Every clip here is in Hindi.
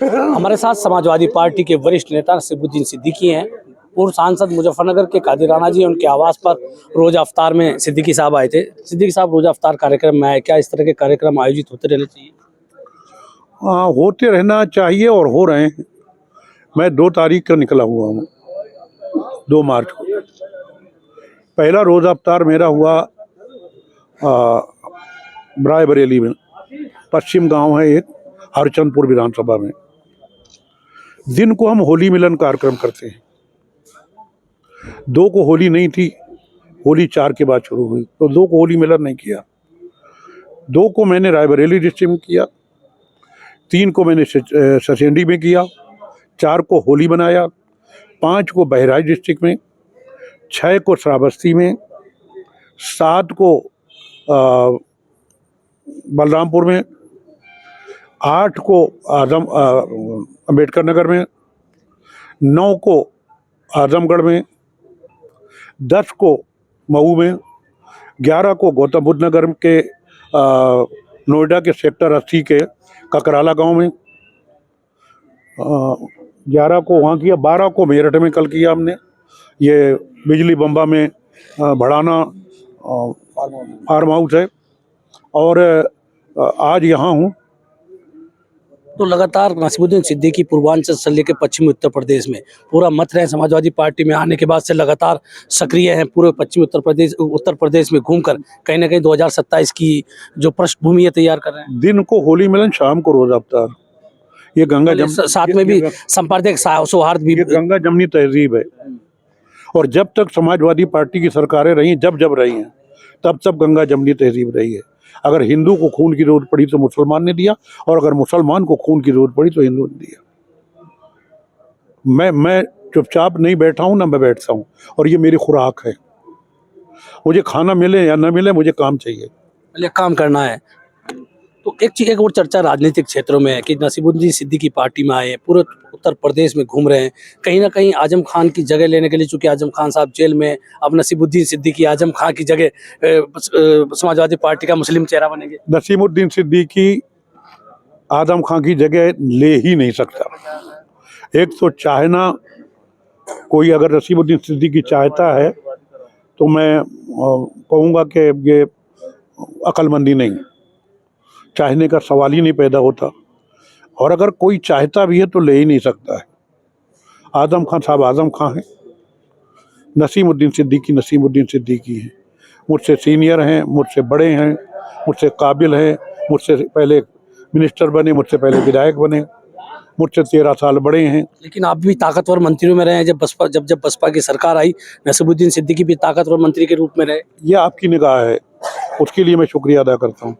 हमारे साथ समाजवादी पार्टी के वरिष्ठ नेता नसीमुद्दीन सिद्दीकी हैं। पूर्व सांसद मुजफ्फरनगर के कादिर राणा जी उनके आवास पर रोजा अफ्तार में सिद्दीकी साहब आए थे। सिद्दीकी साहब रोजा अफ्तार कार्यक्रम में आए, क्या इस तरह के कार्यक्रम आयोजित होते रहने चाहिए? हाँ, होते रहना चाहिए और हो रहे हैं। मैं 2 तारीख का निकला हुआ हूँ, 2 मार्च को। पहला रोज़ा अफ्तार मेरा हुआ रायबरेली में, पश्चिम गांव है एक, हरचंदपुर विधानसभा में। दिन को हम होली मिलन कार्यक्रम करते हैं। 2 को होली नहीं थी, होली 4 के बाद शुरू हुई, तो 2 को होली मिलन नहीं किया। 2 को मैंने रायबरेली डिस्ट्रिक्ट में किया, 3 को मैंने ससेंडी में किया, 4 को होली बनाया, 5 को बहराइच डिस्ट्रिक्ट में, 6 को श्रावस्ती में, 7 को बलरामपुर में, 8 को अम्बेडकर नगर में, 9 को आजमगढ़ में, 10 को मऊ में, 11 को गौतम बुद्ध नगर के नोएडा के सेक्टर 80 के ककराला गांव में, 11 को वहाँ किया, 12 को मेरठ में कल किया हमने। ये बिजली बम्बा में भड़ाना फार्म हाउस है, और आज यहाँ हूँ। तो लगातार नसीमुद्दीन सिद्दीकी पूर्वांचल से लेकर पश्चिमी उत्तर प्रदेश में पूरा मत रहे। समाजवादी पार्टी में आने के बाद से लगातार सक्रिय हैं। पूरे पश्चिमी उत्तर प्रदेश में घूमकर कहीं ना कहीं 2027 की जो पृष्ठभूमि है तैयार कर रहे हैं। दिन को होली मिलन, शाम को रोजा अफ्तार। ये गंगा साथ में भी संपर्क सौहार्द भी, गंगा जमनी तहजीब है। और जब तक समाजवादी पार्टी की सरकारें रही, जब रही हैं, तब गंगा जमनी तहजीब रही है। अगर हिंदू को खून की जरूरत पड़ी तो मुसलमान ने दिया, और अगर मुसलमान को खून की जरूरत पड़ी तो हिंदू ने दिया। मैं चुपचाप नहीं बैठा हूँ, ना मैं बैठता हूँ, और ये मेरी खुराक है। मुझे खाना मिले या ना मिले, मुझे काम चाहिए, काम करना है। तो एक और चर्चा राजनीतिक क्षेत्रों में है कि नसीमुद्दीन सिद्दीकी पार्टी में आए हैं, पूरे उत्तर प्रदेश में घूम रहे हैं। कहीं ना कहीं आजम खान की जगह लेने के लिए, चूंकि आजम खान साहब जेल में, अब नसीमुद्दीन सिद्दीकी आजम खान की जगह समाजवादी पार्टी का मुस्लिम चेहरा बनेंगे। नसीमुद्दीन सिद्दीकी आजम खान की जगह ले ही नहीं सकता। एक तो चाहना, कोई अगर नसीमुद्दीन सिद्दीकी चाहता है तो मैं कहूँगा कि ये अक्लमंदी नहीं, चाहने का सवाल ही नहीं पैदा होता। और अगर कोई चाहता भी है तो ले ही नहीं सकता है। आजम खान साहब आजम खान हैं, नसीमुद्दीन सिद्दीकी हैं। मुझसे सीनियर हैं, मुझसे बड़े हैं, मुझसे काबिल हैं, मुझसे पहले मिनिस्टर बने, मुझसे पहले विधायक बने, मुझसे 13 साल बड़े हैं। लेकिन आप भी ताकतवर मंत्रियों में रहे हैं। जब बसपा की सरकार आई, नसीमुद्दीन सिद्दीकी भी ताकतवर मंत्री के रूप में रहे। ये आपकी निगाह है, उसके लिए मैं शुक्रिया अदा करता हूँ।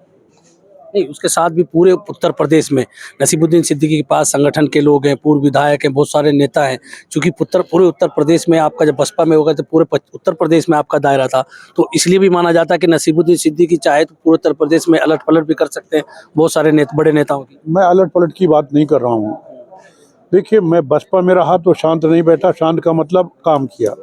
नहीं, उसके साथ भी पूरे उत्तर प्रदेश में नसीमुद्दीन सिद्दीकी के पास संगठन के लोग हैं, पूर्व विधायक हैं, बहुत सारे नेता हैं। चूंकि पूरे उत्तर प्रदेश में आपका जब बसपा में होगा तो पूरे उत्तर प्रदेश में आपका दायरा था, तो इसलिए भी माना जाता है कि नसीमुद्दीन सिद्दीकी चाहे तो पूरे उत्तर प्रदेश में अलट पलट भी कर सकते हैं बहुत सारे बड़े नेताओं की। मैं अलट पलट की बात नहीं कर रहा हूँ। देखिए, मैं बसपा में रहा तो शांत नहीं बैठा। शांत का मतलब काम किया।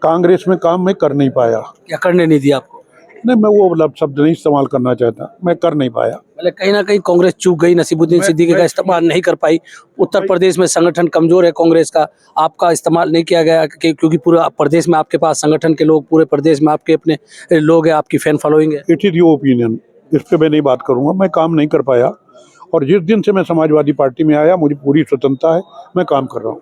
कांग्रेस में काम मैं कर नहीं पाया। क्या करने नहीं दिया आपको? नहीं, मैं वो शब्द नहीं इस्तेमाल करना चाहता, मैं कर नहीं पाया। मतलब कहीं ना कहीं कांग्रेस चूक गई, नसीमुद्दीन सिद्दीकी का इस्तेमाल नहीं कर पाई। उत्तर प्रदेश में संगठन कमजोर है कांग्रेस का, आपका इस्तेमाल नहीं किया गया क्योंकि पूरा प्रदेश में आपके पास संगठन के लोग, पूरे प्रदेश में आपके अपने लोग हैं, आपकी फैन फॉलोइंग है। इट इज योर ओपिनियन, इस पर मैं नहीं बात करूँगा। मैं काम नहीं कर पाया, और जिस दिन से मैं समाजवादी पार्टी में आया मुझे पूरी स्वतंत्रता है, मैं काम कर रहा हूँ।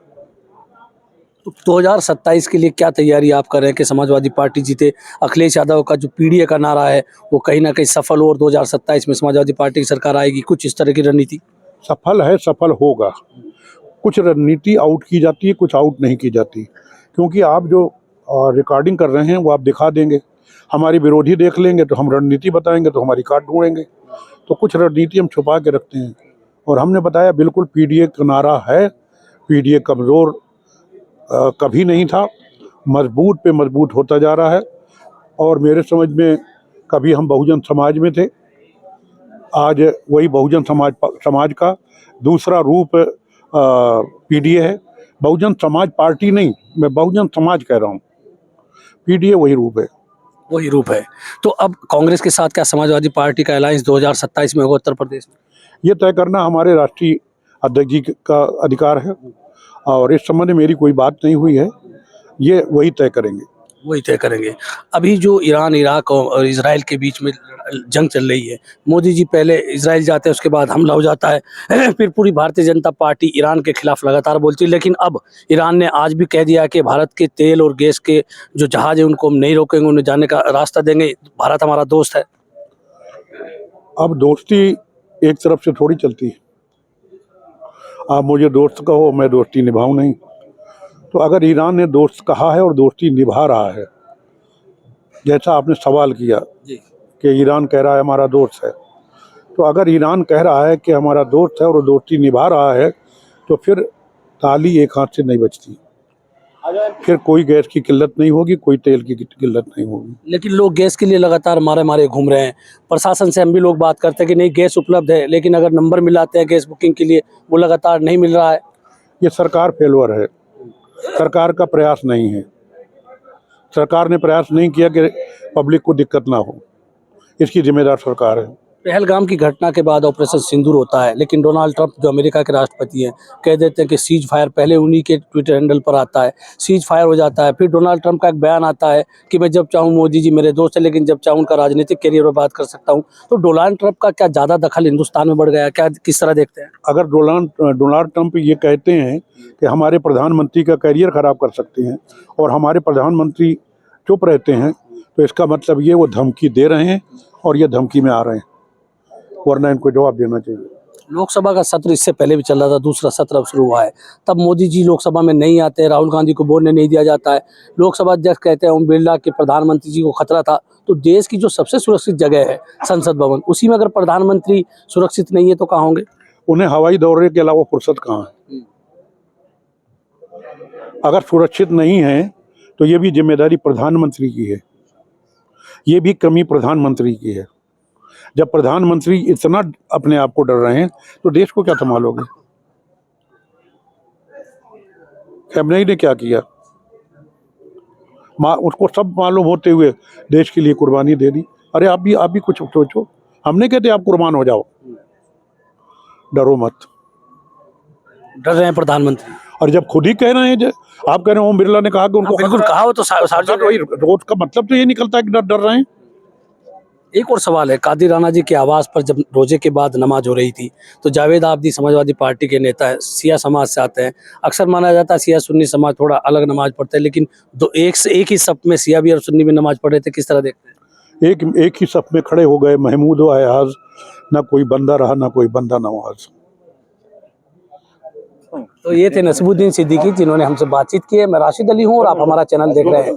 तो 2027 के लिए क्या तैयारी आप कर रहे हैं कि समाजवादी पार्टी जीते? अखिलेश यादव का जो पीडीए का नारा है वो कहीं ना कहीं सफल हो और 2027 में समाजवादी पार्टी की सरकार आएगी, कुछ इस तरह की रणनीति? सफल है, सफल होगा। कुछ रणनीति आउट की जाती है, कुछ आउट नहीं की जाती, क्योंकि आप जो रिकॉर्डिंग कर रहे हैं वो आप दिखा देंगे, हमारे विरोधी देख लेंगे तो हम रणनीति बताएंगे तो हमारी काट ढूंढेंगे। तो कुछ रणनीति हम छुपा के रखते हैं, और हमने बताया बिल्कुल पीडीए का नारा है। पीडीए कमज़ोर कभी नहीं था, मजबूत पे मजबूत होता जा रहा है। और मेरे समझ में कभी हम बहुजन समाज में थे, आज वही बहुजन समाज का दूसरा रूप पीडीए है। बहुजन समाज पार्टी नहीं, मैं बहुजन समाज कह रहा हूँ, पीडीए वही रूप है। तो अब कांग्रेस के साथ क्या समाजवादी पार्टी का अलायंस 2027 में होगा उत्तर प्रदेश में? ये तय करना हमारे राष्ट्रीय अध्यक्ष जी का अधिकार है, और इस संबंध में मेरी कोई बात नहीं हुई है, ये वही तय करेंगे। वही तय करेंगे। अभी जो ईरान, इराक और इजराइल के बीच में जंग चल रही है, मोदी जी पहले इजराइल जाते हैं, उसके बाद हमला हो जाता है फिर पूरी भारतीय जनता पार्टी ईरान के खिलाफ लगातार बोलती है, लेकिन अब ईरान ने आज भी कह दिया कि भारत के तेल और गैस के जो जहाज है उनको हम नहीं रोकेंगे, उन्हें जाने का रास्ता देंगे, भारत हमारा दोस्त है। अब दोस्ती एक तरफ से थोड़ी चलती है, आप मुझे दोस्त कहो, मैं दोस्ती निभाऊं नहीं। तो अगर ईरान ने दोस्त कहा है और दोस्ती निभा रहा है, जैसा आपने सवाल किया जी। कि ईरान कह रहा है हमारा दोस्त है, तो अगर ईरान कह रहा है कि हमारा दोस्त है और दोस्ती निभा रहा है, तो फिर ताली एक हाथ से नहीं बचती, फिर कोई गैस की किल्लत नहीं होगी, कोई तेल की किल्लत नहीं होगी। लेकिन लोग गैस के लिए लगातार मारे मारे घूम रहे हैं। प्रशासन से हम भी लोग बात करते हैं कि नहीं गैस उपलब्ध है, लेकिन अगर नंबर मिलाते हैं गैस बुकिंग के लिए वो लगातार नहीं मिल रहा है। ये सरकार फेलवर है, सरकार का प्रयास नहीं है। सरकार ने प्रयास नहीं किया कि पब्लिक को दिक्कत ना हो, इसकी जिम्मेदार सरकार है। पहलगाम की घटना के बाद ऑपरेशन सिंदूर होता है, लेकिन डोनाल्ड ट्रंप जो अमेरिका के राष्ट्रपति हैं कह देते हैं कि सीज फायर, पहले उन्हीं के ट्विटर हैंडल पर आता है, सीज फायर हो जाता है। फिर डोनाल्ड ट्रंप का एक बयान आता है कि मैं जब चाहूँ, मोदी जी मेरे दोस्त हैं, लेकिन जब चाहूँ उनका राजनीतिक करियर में बात कर सकता हूँ। तो डोनाल्ड ट्रंप का क्या ज़्यादा दखल हिंदुस्तान में बढ़ गया, क्या किस तरह देखते हैं? अगर डोनाल्ड ट्रंप ये कहते हैं कि हमारे प्रधानमंत्री का करियर खराब कर सकते हैं और हमारे प्रधानमंत्री चुप रहते हैं, तो इसका मतलब ये वो धमकी दे रहे हैं और ये धमकी में आ रहे हैं, वरना इनको जवाब देना चाहिए। लोकसभा का सत्र इससे पहले भी चल रहा था, दूसरा सत्र अब शुरू हुआ है, तब मोदी जी लोकसभा में नहीं आते, राहुल गांधी को बोलने नहीं दिया जाता है। लोकसभा अध्यक्ष कहते हैं ओम बिरला कि प्रधानमंत्री जी को खतरा था। तो देश की जो सबसे सुरक्षित जगह है संसद भवन, उसी में अगर प्रधानमंत्री सुरक्षित नहीं है तो कहाँ होंगे? उन्हें हवाई दौरे के अलावा फुर्सत कहाँ है? अगर सुरक्षित नहीं है तो ये भी जिम्मेदारी प्रधानमंत्री की है, ये भी कमी प्रधानमंत्री की है। जब प्रधानमंत्री इतना अपने आप को डर रहे हैं तो देश को क्या संभालोगे? कैबिनेट ने क्या किया? उसको सब मालूम होते हुए देश के लिए कुर्बानी दे दी। अरे आप भी कुछ सोचो, हमने कहते आप कुर्बान हो जाओ, डरो मत। डर रहे हैं प्रधानमंत्री, और जब खुद ही कह रहे हैं, आप कह रहे हैं ओम बिरला ने कहा कि उनको बिल्कुल कहा हो तो सार्वजनिक। वही रोज का मतलब तो ये निकलता है कि डर रहे हैं। एक और सवाल है, कादिर राणा जी के आवास पर जब रोजे के बाद नमाज हो रही थी, तो जावेद आबदी समाजवादी पार्टी के नेता है, सिया समाज से आते हैं। अक्सर माना जाता है सिया सुन्नी समाज थोड़ा अलग नमाज पढ़ते हैं, लेकिन दो एक ही सफ में सिया भी और सुन्नी भी नमाज पढ़ रहे थे, किस तरह देखते हैं? एक ही सफ में खड़े हो गए, महमूद व अयाज, ना कोई बंदा रहा ना कोई बंदा नवाज। तो ये थे नसीबुद्दीन सिद्दीकी जिन्होंने हमसे बातचीत की है। मैं राशिद अली हूँ और आप हमारा चैनल देख रहे हैं।